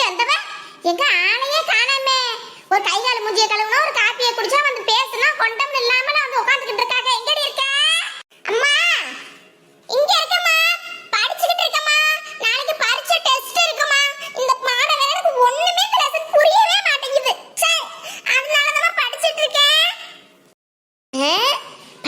வந்தவ எங்க ஆளையே காணாமே. ஒரு கை கால் மூஞ்சிய கழுவுனா ஒரு காப்பியை குடிச்சா வந்து பேசுனா கொண்டம்னு இல்லாம நான் வந்து உட்கார்ந்துகிட்டு இருக்காங்க. எங்கடி இருக்க அம்மா? இங்க இருக்கம்மா, படிச்சிட்டு இருக்கம்மா. நாளைக்கு பரீட்சை டெஸ்ட் இருக்குமா. இந்த பாடம் வேற எனக்கு ஒண்ணுமே இந்த லெசன் புரியவே மாட்டேங்குது. அதனால தான் படிச்சிட்டு இருக்கேன்.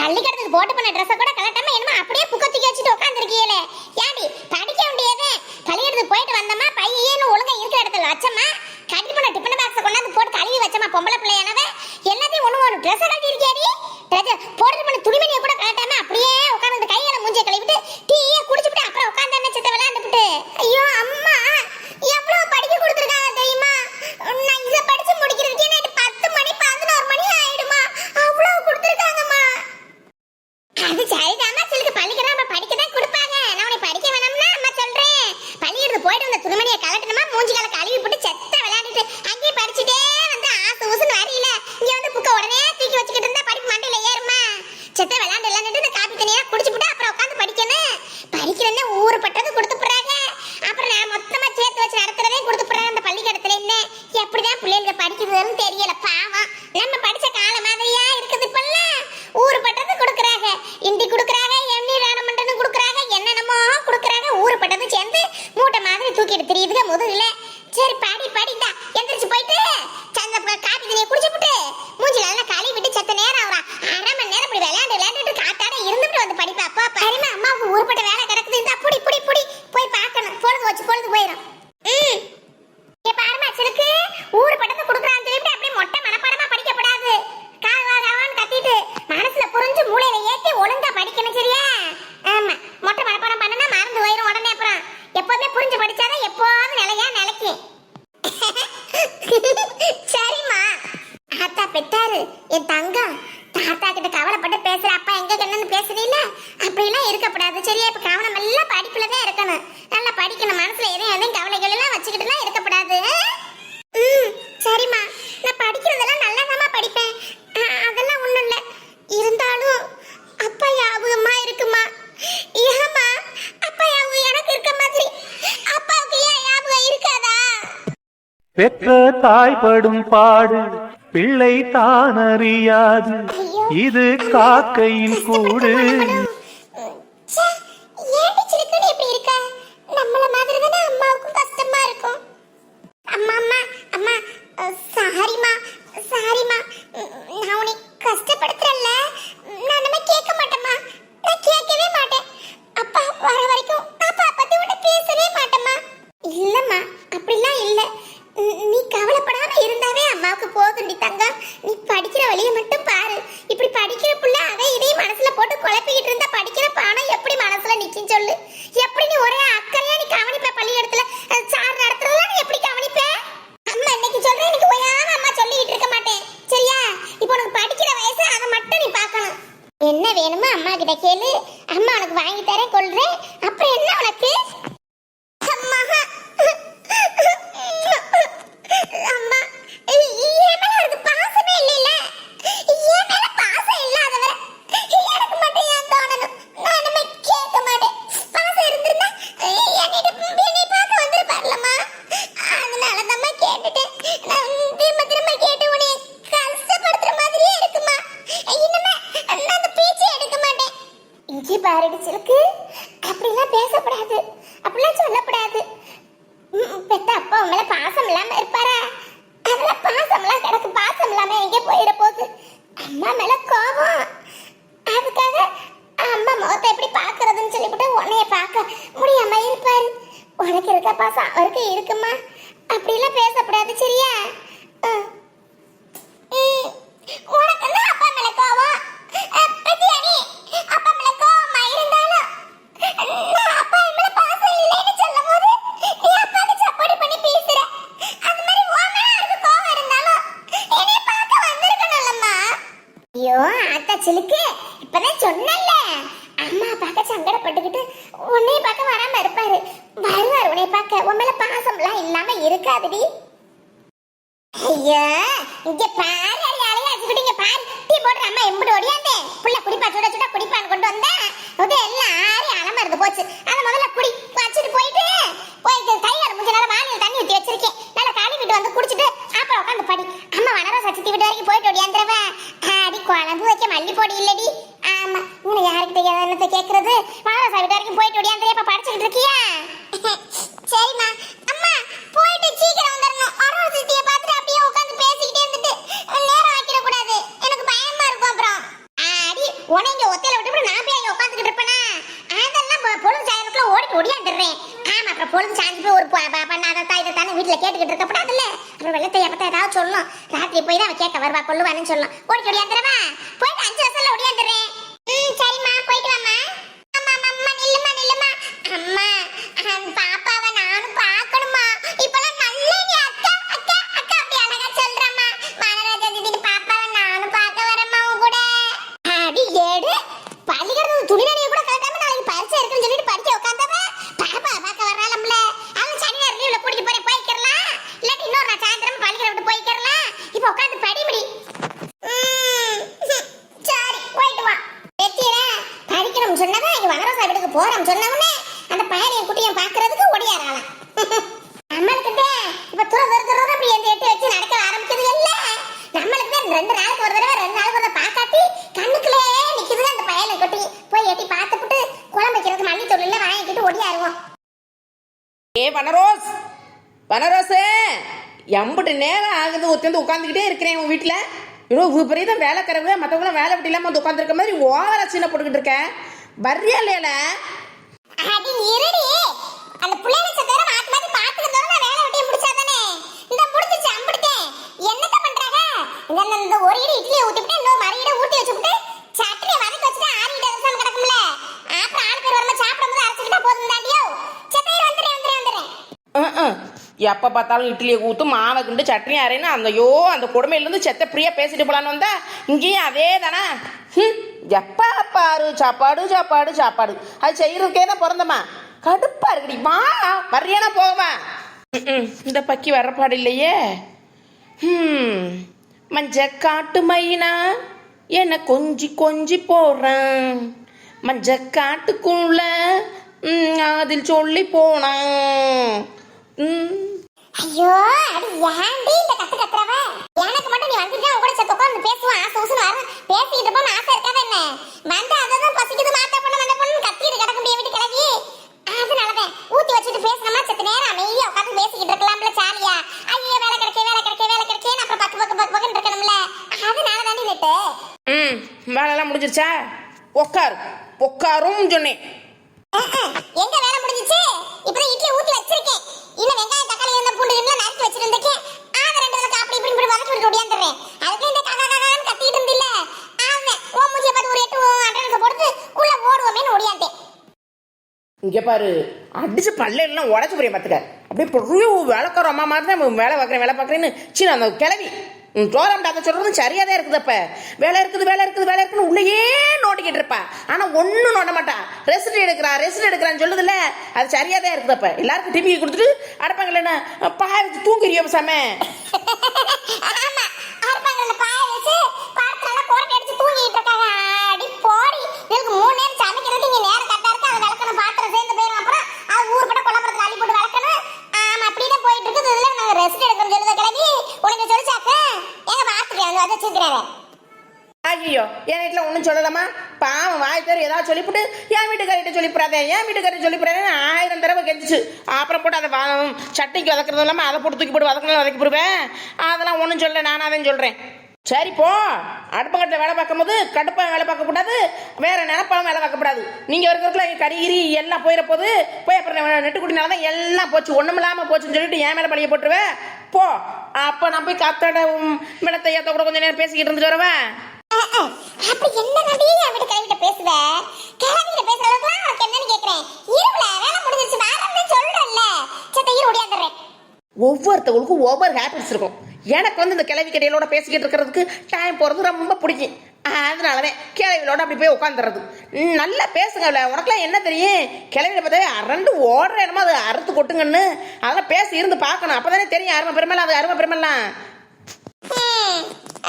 பள்ளிக்கூடத்துக்கு போட்டு பண்ண ட்ரெஸ் கூட கலட்டாம என்னமா அப்படியே புக்க தூக்கி வச்சிட்டு உட்கார்ந்திருக்கீங்களே. ஏடி படிக்க வேண்டியதே. பள்ளிக்கூடத்துக்கு போயிட்டு வந்தமா பையேன்னு ஒழுங்கா இருக்கிற இடத்துல வச்சமா. கட்டி பண்ண டிபன் பாக்ஸ் கொண்டாந்து போட்டு கழுவி வச்சமா. பொம்பளை பிள்ளையானவே எல்லாத்தையும் ஒரு ட்ரெஸ் கட்டி இருக்கியாடி. ட்ரெஸ் போட்டு பண்ண துணிமணியை கூட கலட்டாம அப்படியே உட்கார்ந்து கையால மூஞ்சிய கழுவிட்டு டீயே குடிச்சிட்டு அப்புறம் உட்கார்ந்து என்ன சித்த விளையாண்டுட்டு. ஐயோ அம்மா, எவ்வளவு படிக்க கொடுத்துருக்காங்க தெரியுமா? நான் இத படிச்சு முடிக்கிறதுக்கே நைட் 10 மணி 11 மணி ஆயிடுமா. அவ்வளவு கொடுத்துருக்காங்கம்மா. அது சரிதாம்மா, சிலுக்கு பள்ளிக்கூடம் நம்ம படிக்க தான் கொடுப்பாங்க. நான் உன்னை படிக்க வேணாம்னா அம்மா சொல்றேன். பள்ளிக்கூடத்துக்கு போயிட்டு வந்த துணிமணியை கலட்டணுமா, மூஞ்சி கால கழுவி போட்டு செத்த விளையாண்டுட்டு அங்கேயே படிச்சுட்டே வந்து ஆசு ஊசுன்னு வரையில இங்க வந்து புக்க உடனே தூக்கி வச்சுக்கிட்டு இருந்தா படிப்பு மண்டையில ஏறுமா. செத்த விளையாண்டுட்டு இந்த காப்பி தண்ணியா குடிச்சு போட்டு அப்புறம் உட்காந்து படிக்கணும். படிக்கிறேன்னு ஊரு பட்டது கொடுத்து போறாங்க. அப்புறம் நான் மொத்தமா சேர்த்து வச்சு நடத்துறதே கொடுத்து போறாங்க அந்த பள்ளிக்கூடத்துல. என்ன எப்படிதான் பிள்ளைங்க படிக்கிறதுன்னு தெரியல. பாவம், நம்ம படிச்ச கால மாதிரியா இருக்குது இப்பெல்லாம். ஊரு பட்டது கொடுக்குறாங்க, இந்தி கொடுக்குறாங்க, எம்னி ராணமண்டனம் கொடுக்குறாங்க, என்னென்னமோ கொடுக்குறாங்க. ஊரு பட்டது சேர்ந்து மூட்டை மாதிரி தூக்கிட்டு தெரியுதுங்க முதுகுல. சரி படிடா எந்திரிச்சு போயிட்டு சந்த காப்பி தண்ணியை குடிச்சு விட்டு மூஞ்சில எல்லாம் கழுவி விட்டு செத்த நேரம் ஆகுறா. 1/2 மணி நேரம் இப்படி விளையாண்டுட்டு காத்தாட இருந்துட்டு வந்து படிப்பா. அப்பா பரிமா அம்மாவுக்கு ஊருப்பட்ட வேலை கிடக்குது. இந்த புடி போய் பார்க்கணும். பொழுது போயிடும். பாருமா சிலுக்கு ஊரு பட்டத்தை கொடுக்குறான்னு சொல்லிட்டு அப்படியே மொட்டை மனப்பாடமா படிக்கப்படாது. காவான்னு கத்திட்டு மனசுல புரிஞ்சு மூளையில ஏத்தி ஒழுங்கா படிக்கணும். சரியா? ஆமா, மொட்டை மனப்பாடம் பண்ணனா மறந்து போயிடும் உடனே. அப்புறம் எப்பவுமே புரிஞ்சு படிச்சாதான் எப்போது நிலைக்கும். சரிம்மா. ஆத்தா பெத்தாரு என் தங்கம். தாத்தா கிட்ட கவலைப்பட்டு பேசுற. அப்பா எங்க கண்ணன்னு பேசுறீல, அப்படிலாம் இருக்கப்படாது. சரியா? இப்ப கவனம் எல்லாம் படிப்புலதான் இருக்கணும். நல்லா படிக்கணும். மனசுல எதையும் கவலைகள் எல்லாம் வச்சுக்கிட்டுலாம் இருக்கப்படாது. சரிம்மா, நான் படிக்கிறதெல்லாம் நல்லாதாம்மா படிப்பேன். அதெல்லாம் ஒண்ணும் இல்ல. இருந்தாலும் அப்பா ஞாபகமா இருக்குமா? ஏமா அப்பா ஞாபகம் எனக்கு இருக்க மாதிரி அப்பாவுக்கு ஏன் ஞாபகம் இருக்காதா? பெற்ற தாய்படும் பாடு பிள்ளை தான் அறியாது. இது காக்கையின் கூடு. சாரிமா, நான் உன்னை கஷ்டப்படுத்துறேன்ல. நான் நம்ம கேட்க மாட்டேம்மா. நான் கேட்கவே மாட்டேன். அப்பா வர வரைக்கும் அப்பா பத்தி உன்கிட்ட பேசவே மாட்டேம்மா. இல்லம்மா, அப்படிலாம் இல்ல. நீ கவலைப்படாம இருந்தாவே அம்மாவுக்கு போதுண்டி தங்கம். நீ படிக்கிற வழியை மட்டும் பாரு. இப்படி படிக்கிற புள்ள அவன் இதையும் மனசுல போட்டு குழப்பிக்கிட்டு இருந்தா படிக்கிற பாடம் எப்படி மனசுல நிக்கும் சொல்லு? எப்படி நீ ஒரே அக்கறையா நீ கவனிப்ப? பள்ளிக்கூடத்துல சார் நடத்துறதெல்லாம் நீ எப்படி கவனிப்ப? அம்மா இன்னைக்கு சொல்றேன், எனக்கு ஓயாம அம்மா சொல்லிட்டு இருக்க மாட்டேன். சரியா? இப்போ உனக்கு படிக்கிற வயசு அதை மட்டும் நீ பார்க்கணும். என்ன வேணுமோ அம்மா கிட்ட கேளு. அம்மா உனக்கு வாங்கி தரேன், கொள்றேன். அப்புறம் என்ன உனக்கு? அம்மா அம்மா என் மேல எனக்கு பாசமே இல்லைல்ல. என் மேல பாசம் இல்லாதவரை எனக்கு மட்டும் ஏன் தோணணும்? நான் இனிமே கேட்க மாட்டேன். பாசம் இருந்திருந்தா என்னை பார்க்க வந்துருப்பார்லம்மா. அதனால தான்மா கேட்டுட்டேன். நான் திரும்ப கேட்டு உன்னை கஷ்டப்படுத்துற மாதிரியே இருக்குமா. இனிமே நான் அந்த பேச்சை எடுக்க மாட்டேன். இங்கே பாருடி சிலுக்கு, அப்படிலாம் பேசக்கூடாது, அப்படிலாம் சொல்லக்கூடாது. பெத்த அப்பா உன் மேல பாசம் இல்லாம இருப்பாரா? அதெல்லாம் பாசம்லாம் கிடக்கு. பாசம் இல்லாம எங்கே போயிட போகுது? அம்மா மேல கோபம். அதுக்காக அம்மா முகத்தை எப்படி பாக்குறதுன்னு சொல்லிவிட்டு உன்னைய பார்க்க முடியாம இருப்பாரு. உனக்கு இருக்க பாசம் அவருக்கு இருக்குமா? அப்படிலாம் பேசக்கூடாது. சரியா? உனக்கு தான் அப்பா மேல கோபம். அப்பா மேல கோபமா இருந்தாலும் நான் அப்பா மேல பாசம் இல்லைன்னு சொல்லும் போது நீ அப்பாவுக்கு சப்போர்ட் பண்ணி பேசுற. அது மாதிரி உன் மேல அவருக்கு கோபம் இருந்தாலும் என்னைய பார்க்க வந்திருக்கணும்லம்மா. ஐயோ ஆத்தா சிலுக்கு, இப்பதான் சொன்னல அம்மா பார்க்க சங்கடப்பட்டுக்கிட்டு உன்னைய பார்க்க வராம இருப்பாரு. வருவார் உன்னைய பார்க்க. உன் மேல பாசம்லாம் இல்லாம இருக்காதுடி. ஐயா இங்க பாரு, அலையா அடிச்சுக்கிட்டு இங்க பாரு. டீ போட்டு அம்மா எம்புடு ஓடியாந்தே. புள்ள குடிப்பா, சுட சுட குடிப்பான்னு கொண்டு வந்தேன். அது எல்லாம் ஆறி அலமருந்து போச்சு. அதை முதல்ல குடி வச்சுட்டு போயிட்டு கையால முடிஞ்ச நேரம் வானியில் தண்ணி ஊற்றி வச்சிருக்கேன். மல்லி பொடி இல்லடி. ஆமா உன்னை யாருக்கிட்ட என்னத்தை கேக்குறது? மகாராசா வீட்டு வரைக்கும் போயிட்டு ஓடியாந்து இப்ப படிச்சுக்கிட்டு இருக்கியா? சரிம்மா. அம்மா போயிட்டு சீக்கிரம் வந்துடணும். ஒரு சித்தியை பார்த்துட்டு அப்படியே உட்காந்து பேசிக்கிட்டே இருந்துட்டு நேரம் ஆக்கிட கூடாது. எனக்கு பயமா இருக்கும் அப்புறம். அடி உன்னை இங்க ஒத்தையில விட்டு நான் போய் அங்க உட்காந்துக்கிட்டு இருப்பேனா? அதெல்லாம் பொழுது சாயத்துக்குள்ள ஓடிட்டு ஓடியாந்துடுறேன். ஆமா அப்புறம் பொழுது சாஞ்சு போய் ஒரு பண்ணாதான் இதை தானே வீட்டுல கேட்டுக்கிட்டு இருக்கப்படாதுல்ல. அப்புறம் வெள்ளத்தை எப்பத்த ஏதாவது சொல்லணும். ராத்திரி போய் தான் அவன் கேட்க வருவா கொள்ளுவான்னு சொல்லலாம். ஓடிட்டு ஓடியாந்துறவா? போயிட்டு 5 வருஷத்துல ஓடியாந்துடுறேன். சரிம்மா போயிட்டு வாமா. அம்மா அம்மா நில்லுமா நில்லுமா. அம்மா பாப்பாவை நானும் பார்க்கணுமா. இப்பெல்லாம் நல்ல நீ அக்கா அக்கா அக்கா அப்படி அழகா சொல்றம்மா. மகாராஜா திடீர்னு பாப்பாவை நானும் பார்க்க வரேம்மா உன் கூட. அடி ஏடு பள்ளிக்கூடத்து துணி நனைய கூட கலட்டாம நாளைக்கு பரிசை இருக்குன்னு சொல்லிட்டு படிக்க உட்காந்தவ பாப்பா பார்க்க வர்றாளம்ல. அவன் சனி நேரம் லீவ்ல கூட்டிட்டு போறேன் போய்க்கிறலாம். இல்லாட்டி இன்னொரு நான் சாயந்தரம் பள்ளிக்கூடம் விட்டு போய்க்கிறலாம். இப்போ உட்காந்து படிமுடி. சரி போயிட்டு வா. வெத்தியல படிக்கணும் சொன்னவன் இங்க வனரோசா வீட்டுக்கு போறோம் சொன்னவனே அந்த பையனையும் குட்டியும் பாக்குறதுக்கு ஒடியாராளாம். நம்மளுக்கு இப்ப தூரம் அப்படி எந்த எட்டி வச்சு நடக்க ஆரம்பிச்சது இல்ல. நம்மளுக்கு தான் 2 நாளுக்கு ஒரு தடவை 2 நாளுக்கு ஒரு பாக்காட்டி கண்ணுக்குள்ளே நிக்குது அந்த பையனை குட்டி. போய் எட்டி பார்த்துட்டு குழம்பு வைக்கிறதுக்கு மல்லித்தூள் எல்லாம் வாங்கிட்டு ஒடியாருவோம். ஏ வனரோஸ் வனரோஸே, எம்பிட்டு நேரம் ஆகுது ஒருத்தந்து உட்காந்துக்கிட்டே இருக்கிறேன் உன் வீட்டில். இன்னும் பெரிய தான் வேலை கறவு மற்றவங்களாம் வேலை விட்டு இல்லாமல் வந்து உட்காந்துருக்க மாதிரி ஓவரா சீனை போட்டுக்கிட்டு இருக்கேன். வர்றியா இல்லையில? அடி இருடி. அந்த புள்ளைய சத்தர மாத்தி மாத்தி பாத்துக்கிறதோட நான் வேலை விட்டு முடிச்சாதானே. இந்த முடிச்சிச்சு அம்பிட்டேன். என்னத்த பண்றாங்க? இந்த ஒரு இடி இட்லியை ஊத்திட்டு இன்னொரு மறியிட ஊத்தி வச்சுட்டு சட்னியை வதக்கி வச்சுட்டு ஆறிட்ட வருஷம் கிடக்கும்ல. அப்புறம் ஆள் பேர் வரமா சாப்பிடும்போது அரைச்சிக்கிட்டா போதும் தாண்டியோ. சட்டையை வந்துடுறேன். எப்போ பார்த்தாலும் இட்லியை ஊற்று மாவை கிண்டு சட்னி அரைன்னு அந்த கொடுமையிலேருந்து செத்த பிரியா பேசிட்டு போலான்னு வந்தா இங்கேயும் அதே தானே. எப்பா பாரு சாப்பாடு சாப்பாடு சாப்பாடு அது செய்யறதுக்கே தான் பிறந்தம்மா. கடுப்பா இருக்குடி. வா வர்றியானா போவா. இந்த பக்கி வரப்பாடு இல்லையே. மஞ்ச காட்டு மைனா என்ன கொஞ்சி கொஞ்சி போறேன். மஞ்ச காட்டுக்குள்ள அதில் சொல்லி போனான். ஐயோ அடி ஏன்டி இந்த கத்து கத்துறவ? எனக்கு மட்டும் நீ வந்துட்டா உன் கூட சேர்த்து உட்கார்ந்து பேசுவான். ஆசை ஊசுன்னு வரும். பேசிக்கிட்டு போன ஆசை இருக்காத என்ன? வந்து அதான் பசிக்குது மாட்டா பொண்ணு மண்ட பொண்ணு கத்திட்டு கிடக்க முடிய வீட்டு கிளவி. அதனாலதான் ஊத்தி வச்சுட்டு பேசணுமா செத்து நேரம் அமைதியா உட்காந்து பேசிக்கிட்டு இருக்கலாம்ல ஜாலியா. ஐயோ வேலை கிடைக்கே அப்புறம் பக்கு இருக்கணும்ல. அதனால தாண்டி நெட்டு. வேலையெல்லாம் முடிஞ்சிருச்சா? உட்காரும் சொன்னேன். எங்க வேலை முடிஞ்சிச்சு? இப்பதான் இட்லி ஊத்தி வச்சிருக்கேன். இன்னும் வெங்காயம் தக்காளி இருந்தா பூண்டு எல்லாம் நறுக்கி வச்சிருந்தேன். ஆக 2 தடவை அப்படி இப்படி வதக்கிட்டு ஓடியாந்துறேன். அதுக்கு இந்த காக்கான்னு கத்திட்டு இருந்தில்ல. அவன் ஓ மூஞ்சிய பார்த்து ஒரு 8 அட்ரன்ஸ் போட்டு உள்ள ஓடுவோமேன்னு ஓடியாந்தேன். இங்கே பாரு அடிச்சு பல்லையெல்லாம் உடச்சு போறிய பார்த்துக்க. அப்படியே பெரிய வேலைக்கார அம்மா மாதிரி தான் வேலை பார்க்குறேன்னு சின்ன அந்த கிளவி தோரம் அதை சொல்றது சரியாதான் இருக்குது. அப்ப வேலை இருக்குதுன்னு உள்ளேயே நோட்டிக்கிட்டு இருப்பா. ஆனா ஒன்னும் நோட்ட மாட்டா. ரெஸ்ட் எடுக்கிறான்னு சொல்லுதுல்ல, அது சரியாதான் இருக்குது. அப்ப எல்லாருக்கும் டிவி கொடுத்துட்டு அடப்பாங்கல்ல என்ன பாய வச்சு தூங்குறியோ சாமே. ஐயோ என் வீட்டுல ஒன்னும் சொல்லலாமா? பாவம் வாய் பேர் ஏதாவது சொல்லிவிட்டு என் வீட்டுக்காரிட்ட சொல்லிப்புறாதே 1000 தடவை கெஞ்சிச்சு. அப்புறம் போட்டு அதை சட்னிக்கு வதக்குறது இல்லாமல் அதை போட்டு தூக்கி போட்டு வதக்கி போடுவேன். அதெல்லாம் ஒன்றும் சொல்ல, நானும் அதையும் சொல்றேன். சரி போ. அடுப்பங்கட்டில் வேலை பார்க்கும்போது கடுப்பாக வேலை பார்க்கக்கூடாது, வேற நினப்பாவும் வேலை பார்க்கக்கூடாது. நீங்கள் இருக்கிறதுக்குள்ள கறிகிரி எல்லாம் போயிடப்போகுது. போய் அப்புறம் நெட்டுக்குட்டினால தான் எல்லாம் போச்சு, ஒன்றும் இல்லாமல் போச்சுன்னு சொல்லிட்டு என் மேலே பழிய போட்டுருவேன். போ. அப்போ நான் போய் காத்தாட மிளத்தையத்த கூட கொஞ்சம் நேரம் பேசிக்கிட்டு இருந்துட்டு வரவேன். அப்படி என்ன நடி என் வீட்டு கிளவிட்ட பேசுவ? கிளவிட்ட பேசுற அளவுக்குலாம் உனக்கு என்னன்னு கேக்குறேன். இருவுல வேலை முடிஞ்சிருச்சு வாரம்னு சொல்றல்ல. சத்த இரு ஓடியாந்துறேன். ஒவ்வொருத்தவங்களுக்கும் ஒவ்வொரு ஹேபிட்ஸ் இருக்கும். எனக்கு இந்த கிளவி கடையிலோட பேசிக்கிட்டு இருக்கிறதுக்கு டைம் போகிறது ரொம்ப பிடிக்கும். அதனாலதான் கிளவிலோட அப்படி போய் உட்காந்துறது. நல்லா பேசுங்க. உனக்குலாம் என்ன தெரியும்? கிளவியில பார்த்தாவே அரண்டு ஓடுற என்னமோ அது அறுத்து கொட்டுங்கன்னு. அதெல்லாம் பேசி இருந்து பார்க்கணும். அப்பதானே தெரியும் அருமை பெருமைலாம். அது அருமை பெருமைலாம்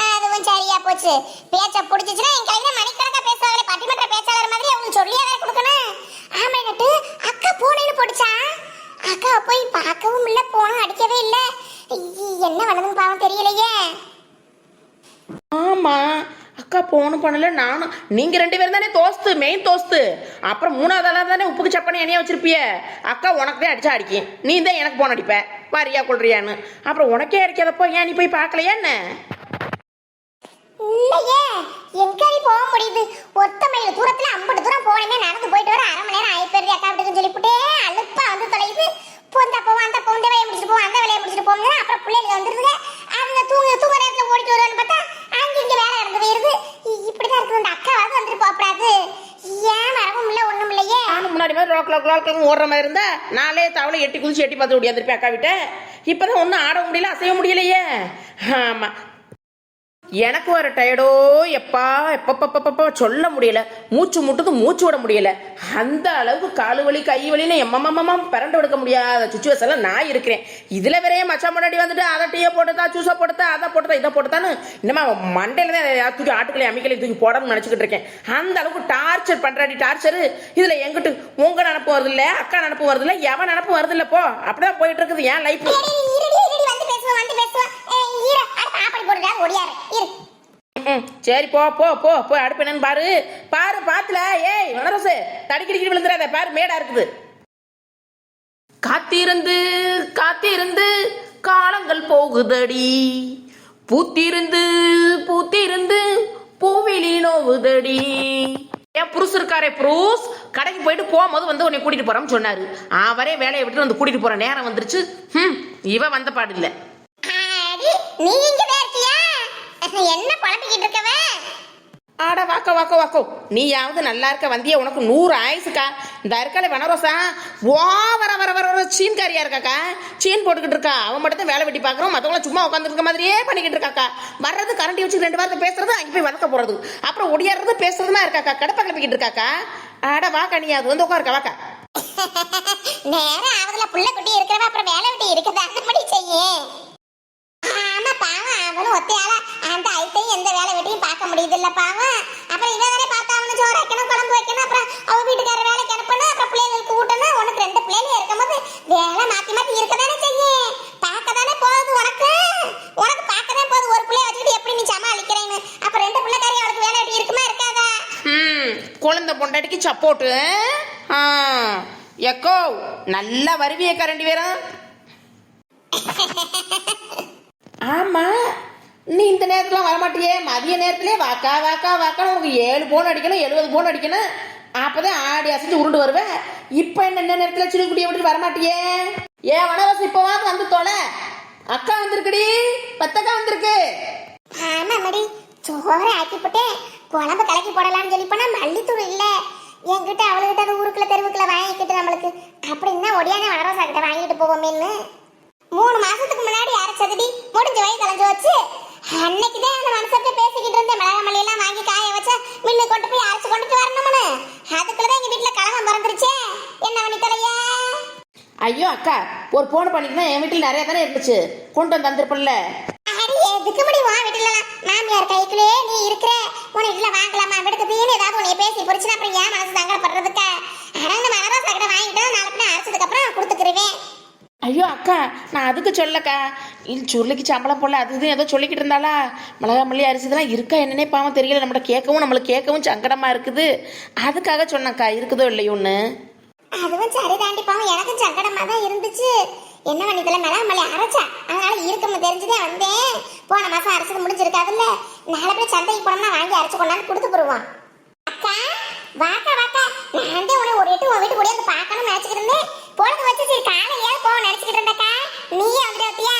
அதுவும் சரியா போச்சு. பேச்ச புடிச்சிச்சுன்னா என் கையில மணிக்கணக்கா பேசுவாங்களே பட்டிமன்ற பேச்சாளர் மாதிரி அவங்களுக்கு சொல்லியே வேற கொடுக்கணும். ஆமா நட்டு அக்கா போனேன்னு போட்டுச்சா? அக்கா போய் பார்க்கவும் இல்ல, போனும் அடிக்கவே இல்ல. என்ன வளர்ந்து பாவம் தெரியலையே. ஆமா அக்கா போனும் பண்ணல நானும். நீங்க 2 பேரும் தானே தோஸ்து, மெயின் தோஸ்து. அப்புறம் 3வது ஆளா தானே உப்புக்கு சப்பனை என்னைய வச்சிருப்பிய. அக்கா உனக்கு தான் அடிச்சா அடிக்கும், நீ தான் எனக்கு போன் அடிப்ப வரியா கொள்றியான்னு. அப்புறம் உனக்கே அடிக்காதப்போ ஏன் நீ போய் பார்க்கலையா என்ன? இல்லையே, எங்க நீ போக முடியுது? ஒத்த மைல் தூரத்துல 50 தூரம் போனேமே, நடந்து போயிட்டு வர 1/2 மணி நேரம் ஆயிப்பேரு அக்கா வீட்டுக்கு சொல்லிவிட்டே அலுப்பா வந்து தொலையுது. போந்த போவோம், அந்த போவோம், இந்த வேலையை முடிச்சுட்டு போவோம், அந்த வேலையை முடிச்சுட்டு போங்க. அப்புறம் பிள்ளைங்க வந்துருதுங்க, அவங்க தூங்க நேரத்துல ஓடிட்டு வருவான்னு பார்த்தா அங்க இங்க வேலை நடந்து போயிருது. இப்படிதான் இருக்குது. இந்த அக்காவாவது வந்துட்டு போகக்கூடாது. ஏன் வரவும் இல்லை, ஒண்ணும் இல்லையே. நானும் முன்னாடி மாதிரி ரோக்கில் ஓடுற மாதிரி இருந்தா நாளே தவளை எட்டி குதிச்சு எட்டி பார்த்து ஓடியாந்துருப்பேன் அக்கா வீட்டை. இப்பதான் ஒன்றும் ஆட முடியல, அசைய முடியலையே. ஆமா, எனக்கு வர டயர்டோ எப்பப்பப்பப்ப சொல்ல முடியல. மூச்சு முட்டுது, மூச்சு விட முடியல. அந்த அளவுக்கு காலு வலி கை வலின்னு எம்மம்மா பிறண்டு எடுக்க முடியாத சுச்சுவேஷன்ல நான் இருக்கிறேன். இதுல வேறையே மச்சா முன்னாடி வந்துட்டு அதை டீயை போட்டுதா, ஜூஸை போட்டுதா, அதை போட்டுதா, இதை போட்டுதான்னு இன்னமா மண்டையில தான் தூக்கி ஆட்டுக்களை அம்மிக்களை தூக்கி போடணும்னு நினைச்சுக்கிட்டு இருக்கேன். அந்த அளவுக்கு டார்ச்சர் பண்றாடி டார்ச்சர். இதுல எங்கிட்டு உங்க நினப்பு வருது இல்ல, அக்கா நினப்பு வருது இல்ல, எவன் நினப்பு வருது இல்ல. போ, அப்படிதான் போயிட்டு இருக்குது என் லைஃப். சரி போ போ போ போய் அடுப்பு என்னன்னு பாரு பாரு. பாத்துல ஏய் வனரசு தடிக்கடிக்கடி விழுந்துடாத பாரு, மேடா இருக்குது. காத்திருந்து காத்திருந்து காலங்கள் போகுதடி, பூத்திருந்து பூத்திருந்து பூவிலி நோவுதடி. என் புருஷ இருக்காரே புருஷ், கடைக்கு போயிட்டு போகும்போது வந்து உன்னை கூட்டிட்டு போறோம்னு சொன்னாரு. அவரே வேலையை விட்டு வந்து கூட்டிட்டு போற நேரம் வந்துருச்சு. இவ வந்த பாடு இல்ல. நீ இங்க இருக்கியா? என்ன குழம்பிக்கிட்டு இருக்கவ? ஆட வாக்கோ வாக்கோ வாக்கோ, நீயாவது நல்லா இருக்க வந்திய, உனக்கு 100 ஆயுசுக்கா. இந்த இருக்கால வனரோசா வர வர வர சீன்காரியா இருக்காக்கா, சீன் போட்டுக்கிட்டு இருக்கா. அவன் மட்டும் தான் வேலை வெட்டி பாக்குறோம், மத்தவங்கள சும்மா உட்காந்து இருக்க மாதிரியே பண்ணிக்கிட்டு இருக்காக்கா. வர்றது கரண்டி வச்சு 2 வாரத்தை பேசுறது, அங்கே போய் வதக்க போறது, அப்புறம் ஒடியாடுறது பேசுறதுமா இருக்காக்கா. கடப்ப கிளப்பிக்கிட்டு இருக்காக்கா. ஆட வாக்கா, நீ அது வந்து உட்காருக்கா வாக்கா. நேரம் ஆவதுல புள்ள குட்டி இருக்கிறவ அப்புறம் வேலை வெட்டி இருக்குது, அந்த மாதிரி செய்ய. ஆமா பாவம், அவனும் ஒத்தையால அந்த ஐட்டையும் எந்த வேலை வெட்டியும் பார்க்க முடியுது இல்ல பாவம். அப்புறம் இவ வேற பார்த்தா அவனு சோறு வைக்கணும், குழம்பு வைக்கணும், அப்புறம் அவ வீட்டுக்கார வேலைக்கு அனுப்பணும், அப்புறம் பிள்ளைகளுக்கு ஊட்டணும். உனக்கு 2 பிள்ளைங்க இருக்கும்போது வேலை மாத்தி மாத்தி இருக்கதானே செய்யும். பார்க்கதானே போகுது உனக்கு பார்க்கதான் போகுது. ஒரு பிள்ளைய வச்சுக்கிட்டு எப்படி நீ சமாளிக்கிறேன்னு. அப்ப 2 பிள்ளைக்காரி அவளுக்கு வேலை வெட்டி இருக்குமா இருக்காதா? குழந்தை பொண்டாட்டிக்கு சப்போர்ட்டு. எக்கோ நல்லா வருவியக்கா 2 பேரும். ஆமா, நீ இந்த நேரத்துல வரமாட்டியே, மதிய நேரத்திலே வாக்கா வாக்கா வாக்கா. உனக்கு 7 போன் அடிக்கணும், 70 போன் அடிக்கணும், அப்பதான் ஆடி அசைஞ்சு உருண்டு வருவேன். இப்ப என்ன நேரத்துல சிறுகுடியை விட்டு வரமாட்டியே? ஏன் வனவாசி இப்பவாது வந்து தொலை. அக்கா வந்திருக்குடி, பத்தக்கா வந்திருக்கு. ஆமா மடி, சோறு ஆக்கி போட்டேன், குழம்பு கலக்கி போடலாம்னு சொல்லி போனா மல்லித்தூள் இல்ல என்கிட்ட. அவளுக்கிட்ட அது ஊருக்குள்ள தெருவுக்குள்ள வாங்கிக்கிட்டு நம்மளுக்கு அப்படின்னா ஒடியான வனரோசா கிட்ட வாங்கிட்டு போவோமேன்னு 3 மாசத்துக்கு முன்னாடி அரைச்சதுடி முடிஞ்ச வயது கலைஞ்சு வச்சு. அன்னைக்குதான் அந்த மனசத்தை பேசிக்கிட்டு இருந்தேன். மிளகா மல்லியெல்லாம் வாங்கி காய வச்சா மில்லு கொண்டு போய் அரைச்சு கொண்டுட்டு வரணும்னு. அதுக்குள்ளதான் எங்க வீட்டுல கலகம் பிறந்துருச்சே. என்ன பண்ணி தலையா? ஐயோ அக்கா, ஒரு போன் பண்ணிட்டுனா என் வீட்டுல நிறைய தானே இருந்துச்சு, கொண்டு வந்து தந்திருப்பல. அடி எதுக்கு முடி உன் வீட்டுல மாமியார் கைக்குள்ளே நீ இருக்கிற. உன் வீட்டுல வாங்கலாமா விடுக்குதுன்னு ஏதாவது உன்னைய பேசி பொறிச்சுனா அப்புறம் ஏன் மனசு தங்கப்படுறதுக்கா? ஆனால் இந்த மனரோசா கிட்ட வாங்கிட்டு நாளை பின்ன அரைச்சதுக்கு அப்புறம் கொடுத்துக்கிருவேன். ஐயோ அக்கா, நான் அதுக்கு சொல்லக்கா. சுருளைக்கு சம்பளம் போடல அது இது ஏதோ சொல்லிக்கிட்டு இருந்தாளா. மிளகா மல்லி அரிசிதெல்லாம் இருக்கா என்னன்னே பாவம் தெரியல. நம்மளுக்கு கேட்கவும் சங்கடமா இருக்குது. அதுக்காக சொன்னக்கா, இருக்குதோ இல்லையோன்னு. அதுவும் சரி தாண்டி, பாவம் எனக்கும் சங்கடமா தான் இருந்துச்சு. என்ன பண்ணிக்கல, மிளகா மல்லி அரைச்சா அதனால இருக்குன்னு தெரிஞ்சுதான் வந்தேன். போன மாசம் அரைச்சது முடிஞ்சிருக்காதுல்ல, நாளை போய் சந்தைக்கு போனோம்னா வாங்கி அரைச்சு கொண்டாந்து கொடுத்து போடுவான். அக்கா வாக்கா வாக்கா, நான் உன்னை ஒரு எட்டு உன் வீட்டு கூட வந்து பார்க்கணும்னு நினைச்சுக்கிட்டு இருந்தேன். பொழுது வச்சு சரி காலையிலேயே போக நினைச்சுக்கிட்டு இருந்தக்கா. நீயே வந்துட்டியா?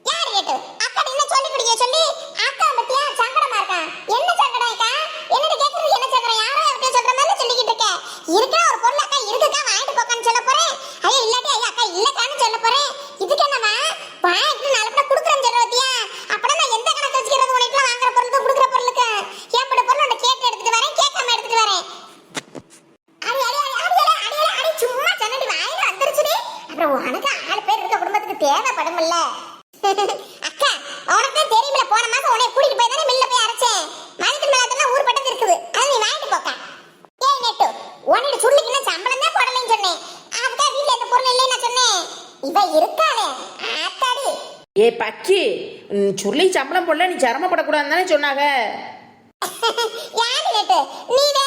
யாரு கேட்டு அக்கா என்ன சொல்லி குடிக்க சொல்லி அக்கா பத்தியா சங்கடமா இருக்கா? என்ன சங்கடம் அக்கா? என்னட்டு கேட்கறது என்ன சங்கடம்? யாரோ அவர்கிட்ட சொல்ற மாதிரி சொல்லிக்கிட்டு இருக்க. இருக்கா ஒரு பொருள் அக்கா இருக்குக்கா வாங்கிட்டு போக்கான்னு சொல்ல போறேன். ஐயோ இல்லாட்டி ஐயா அக்கா இல்லக்கான்னு சொல்ல போறேன். இதுக்கு என்னமா வாங்கிட்டு நாளை பின்ன கொடுக்குறேன்னு சொல்ற பத்தியா? அப்பதான் நான் எந்த கணக்கு வச்சுக்கிறது? உனக்கு வாங்குற பொருளுக்கு கொடுக்குற பொருளுக்கு ஏற்பட்ட பொருள் அந்த கேட்டு எடுத்துட்டு வரேன், கேட்காம எடுத்துட்டு வரேன். சும்மா சொன்னடி வாயில வந்துருச்சுடி. அப்புறம் உனக்கு 4 பேர் இருக்க குடும்பத்துக்கு தேவைப்படும்ல. அக்கா உனக்கு தெரியுமில்ல, போன மாசம் உன்னை கூட்டிட்டு போய் தானே மில்ல போய் அரைச்சேன். மதிக்கு மேலதான் ஊர் பட்டது இருக்குது, அது நீ வாங்கிட்டு போக்கா. ஏய் நெட்டு, உன்னோட சுள்ளிக்கு நான் சம்பளம் தான் போடலைன்னு சொன்னேன். அதுக்காக வீட்டுல எந்த பொருள் இல்லைன்னு நான் சொன்னேன். இவ இருக்காளே ஆத்தாடி, ஏ பக்கி சொல்லி சம்பளம் போடல நீ சிரமப்படக்கூடாதுன்னு தானே சொன்னாங்க. யாரு கேட்டு நீ